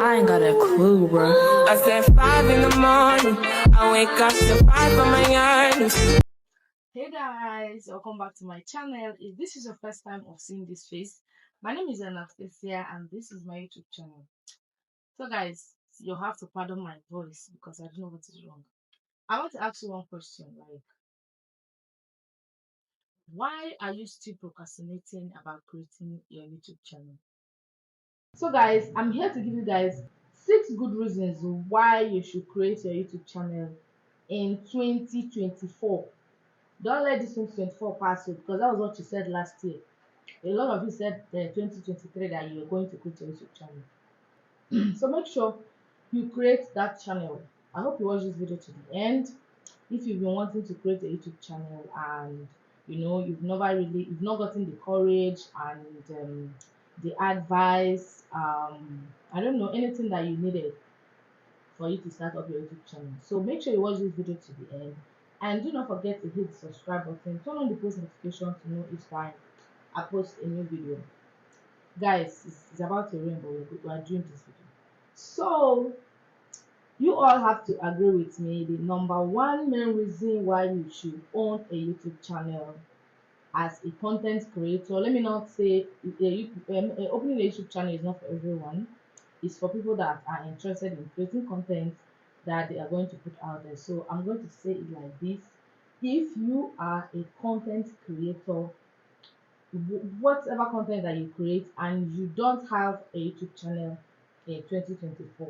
I ain't got a clue, bro. I said 5 in the morning. I wake up to 5 for my earnings. Hey guys, welcome back to my channel. If this is your first time of seeing this face, my name is Anastasia and this is my YouTube channel. So guys, you'll have to pardon my voice because I don't know what is wrong. I want to ask you one question, like, why are you still procrastinating about creating your YouTube channel? So guys, I'm here to give you guys 6 good reasons why you should create your YouTube channel in 2024. Don't let this 2024 pass you because that was what you said last year. A lot of you said 2023 that you were going to create your YouTube channel. So make sure you create that channel. I hope you watch this video to the end. If you've been wanting to create a YouTube channel and you've not gotten the courage and the advice, I don't know, anything that you needed for you to start up your YouTube channel. So make sure you watch this video to the end and do not forget to hit the subscribe button, turn on the post notification to know each time I post a new video. Guys, it's about to rain, but we are doing this video. So you all have to agree with me. The number one main reason why you should own a YouTube channel as a content creator. Let me not say opening a YouTube channel is not for everyone. It's for people that are interested in creating content that they are going to put out there. So I'm going to say it like this: if you are a content creator, whatever content that you create and you don't have a YouTube channel in 2024,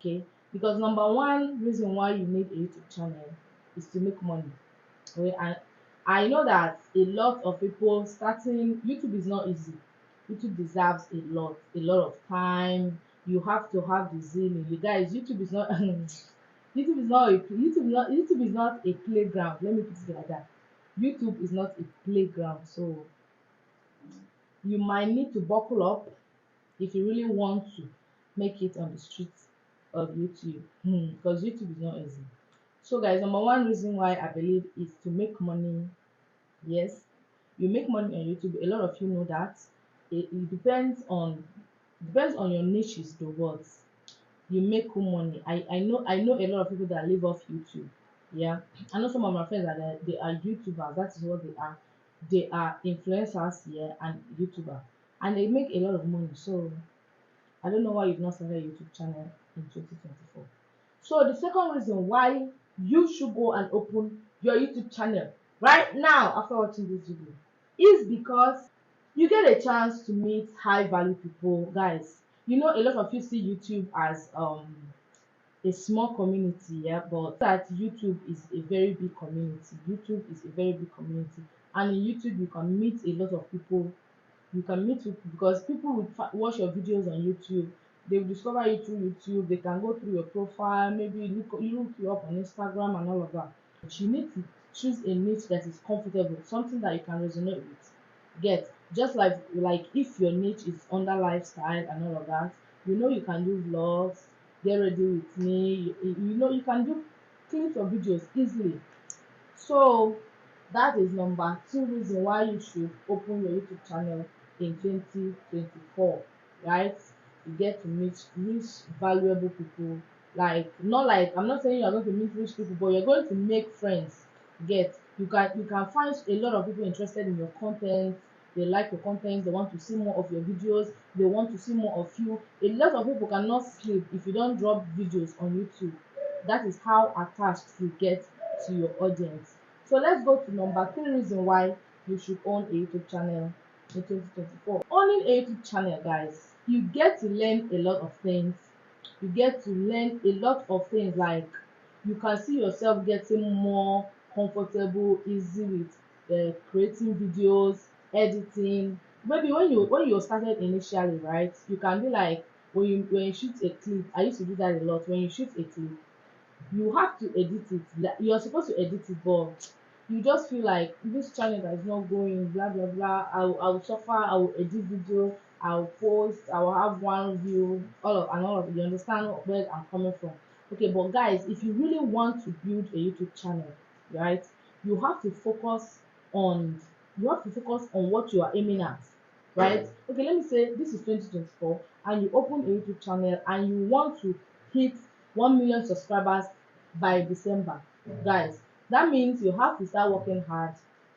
okay, because number one reason why you need a YouTube channel is to make money. Okay, and I know that a lot of people starting YouTube is not easy. YouTube deserves a lot of time. You have to have the zeal in you guys. YouTube is not YouTube is not a playground. Let me put it like that. YouTube is not a playground. So you might need to buckle up if you really want to make it on the streets of YouTube, because YouTube is not easy. So guys, number one reason why I believe is to make money. Yes, you make money on YouTube. A lot of you know that. It depends on your niches though, but you make cool money. I know a lot of people that live off YouTube. Yeah, I know some of my friends that they are YouTubers. That is what they are. They are influencers, yeah, and YouTuber, and they make a lot of money. So I don't know why you've not started a YouTube channel in 2024. So the second reason why you should go and open your YouTube channel right now after watching this video is because you get a chance to meet high value people. Guys, a lot of you see YouTube as a small community, yeah, but that YouTube is a very big community. YouTube is a very big community, and in YouTube you can meet a lot of people. You can meet people because people will watch your videos on YouTube. They will discover you through YouTube. They can go through your profile, maybe look you up on Instagram and all of that. But you need to choose a niche that is comfortable, something that you can resonate with. Get just like if your niche is under lifestyle and all of that, you can do vlogs, get ready with me. You can do clips of videos easily. So that is number two reason why you should open your YouTube channel in 2024, right? You get to meet valuable people. Like, not like, I'm not saying you're going to meet rich people, but you're going to make friends. You can find a lot of people interested in your content. They like your content, they want to see more of your videos, they want to see more of you. A lot of people cannot sleep if you don't drop videos on YouTube. That is how attached you get to your audience. So let's go to number three reason why you should own a YouTube channel in 2024. Owning a YouTube channel, guys, you get to learn a lot of things. You get to learn a lot of things, like you can see yourself getting more comfortable, easy with creating videos, editing. Maybe when you started initially, right? You can be like, when you shoot a clip. I used to do that a lot. When you shoot a clip, you have to edit it. Like, you're supposed to edit it, but you just feel like this channel that is not going, blah blah blah. I'll suffer. I will edit video, I'll post, I will have one view, all of you understand where I'm coming from. Okay, but guys, if you really want to build a YouTube channel, right, you have to focus on what you are aiming at. right? Okay, let me say this is 2024 and you open a YouTube channel and you want to hit 1 million subscribers by December. Guys, that means you have to start working hard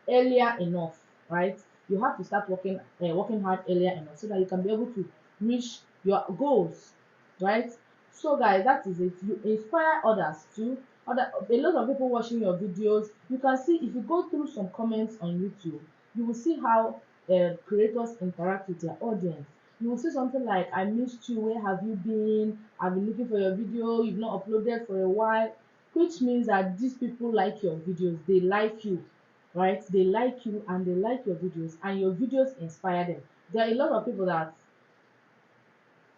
earlier enough, right? You have to start working hard earlier enough so that you can be able to reach your goals, right? So guys, that is it. You inspire others too. A lot of people watching your videos, you can see if you go through some comments on YouTube, you will see how creators interact with their audience. You will see something like, I missed you, where have you been, I've been looking for your video, you've not uploaded for a while, which means that these people like your videos, they like you, right? They like you and they like your videos, and your videos inspire them. There are a lot of people that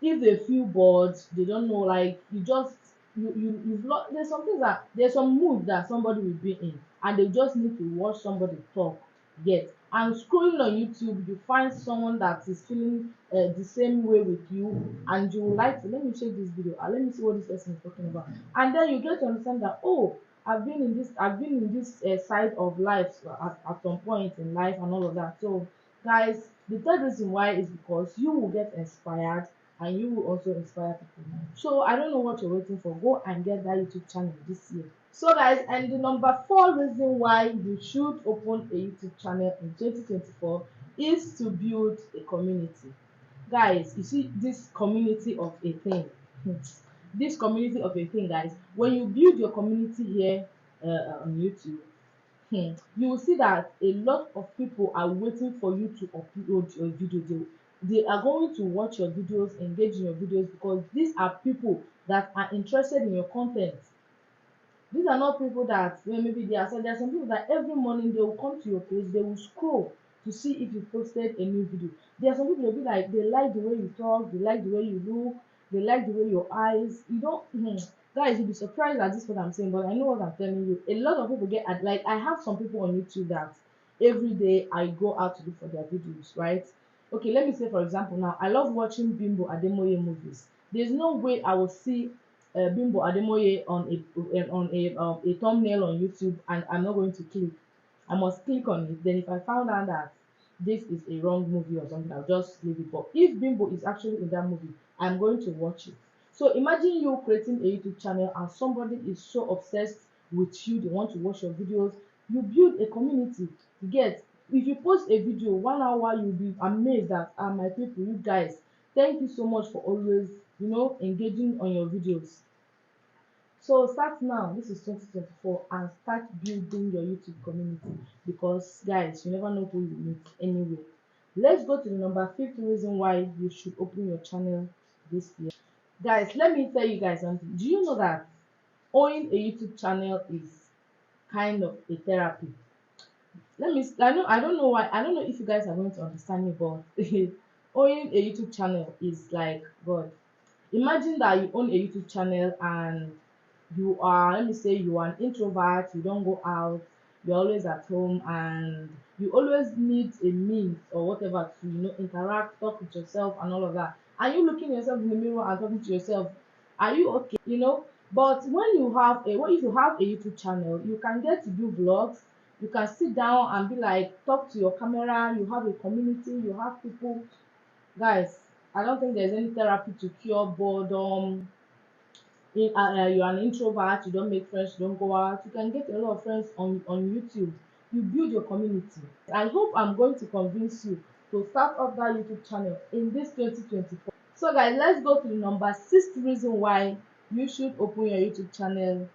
if they feel bored, they don't know, like you just you've lost. There's some things that there's some mood that somebody will be in and they just need to watch somebody talk, get. And scrolling on YouTube, you find someone that is feeling the same way with you, and you would like to, let me check this video, let me see what this person is talking about, and then you get to understand that, oh, I've been in this side of life at some point in life and all of that. So guys, the third reason why is because you will get inspired and you will also inspire people. So I don't know what you're waiting for. Go and get that YouTube channel this year. So guys, and the number four reason why you should open a YouTube channel in 2024 is to build a community. Guys, you see this community of a thing. This community of a thing, guys. When you build your community here on YouTube, you will see that a lot of people are waiting for you to upload your video. They are going to watch your videos, engage in your videos, because these are people that are interested in your content. These are not people that, well, maybe they are, so there are some people that every morning they will come to your page, they will scroll to see if you posted a new video. There are some people, they'll be like, they like the way you talk, they like the way you look, they like the way your eyes, you don't guys, you'll be surprised at this what I'm saying, but I know what I'm telling you. A lot of people get at, like, I have some people on YouTube that every day I go out to look for their videos, right? Okay, let me say for example, now I love watching Bimbo Ademoye movies. There's no way I will see Bimbo Ademoye on a thumbnail on YouTube and I'm not going to click. I must click on it. Then if I found out that this is a wrong movie or something, I'll just leave it. But if Bimbo is actually in that movie, I'm going to watch it. So imagine you creating a YouTube channel and somebody is so obsessed with you, they want to watch your videos. You build a community. You get, if you post a video 1 hour, you'll be amazed that, my people, you guys, thank you so much for always, engaging on your videos. So start now, this is 2024, and start building your YouTube community, because guys, you never know who you meet anyway. Let's go to the number fifth reason why you should open your channel this year. Guys, let me tell you guys something. Do you know that owning a YouTube channel is kind of a therapy? I don't know why, I don't know if you guys are going to understand me, but owning a YouTube channel is like God. Imagine that you own a YouTube channel and you are, let me say, you are an introvert, you don't go out, you're always at home, and you always need a means or whatever to, interact, talk with yourself and all of that. Are you looking yourself in the mirror and talking to yourself? Are you okay? But what if you have a YouTube channel, you can get to do vlogs, you can sit down and be like, talk to your camera, you have a community, you have people. Guys, I don't think there's any therapy to cure boredom. You're an introvert, you don't make friends, you don't go out, you can get a lot of friends on YouTube. You build your community. I hope I'm going to convince you to start up that YouTube channel in this 2024. So guys, let's go to the number sixth reason why you should open your YouTube channel.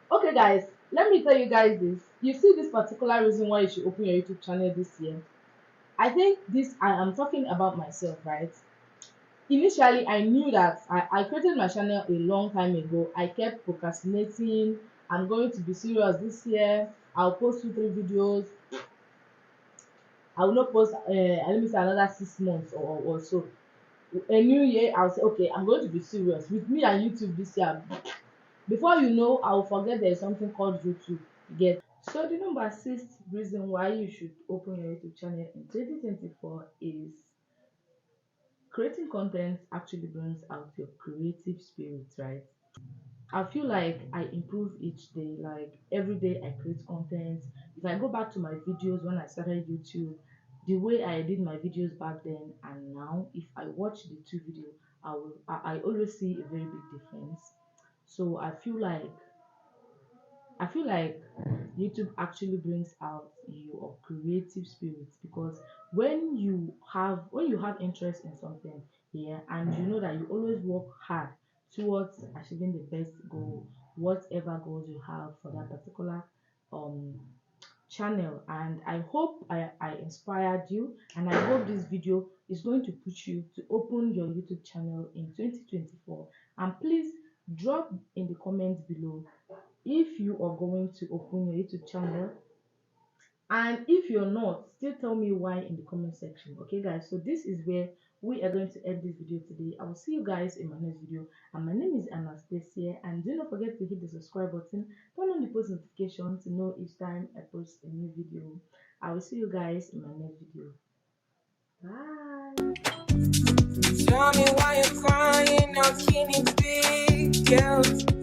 Okay guys, let me tell you guys this. You see this particular reason why you should open your YouTube channel this year. I think this, I am talking about myself, right? Initially, I knew that I created my channel a long time ago. I kept procrastinating. I'm going to be serious this year. I'll post 2 3 videos. I will not post let me say another 6 months or so. A new year, I'll say, okay, I'm going to be serious with me and YouTube this year. Before you know, I will forget there is something called YouTube. You get. So the number sixth reason why you should open your YouTube channel in 2024 is creating content actually brings out your creative spirit, right? I feel like I improve each day. Like every day I create content. If I go back to my videos when I started YouTube, the way I did my videos back then and now, if I watch the two videos, I always see a very big difference. So I feel like YouTube actually brings out your creative spirit, because when you have interest in something, yeah, and you know that you always work hard towards achieving the best goal, whatever goals you have for that particular um channel. And I hope I inspired you, and I hope this video is going to push you to open your YouTube channel in 2024. And please drop in the comments below if you are going to open your YouTube channel, and if you're not, still tell me why in the comment section. Okay guys, so this is where we are going to end this video today. I will see you guys in my next video, and my name is Anastasia. And do not forget to hit the subscribe button, turn on the post notification to know each time I post a new video. I will see you guys in my next video. Bye. Tell me why you're crying, not skinny big girls.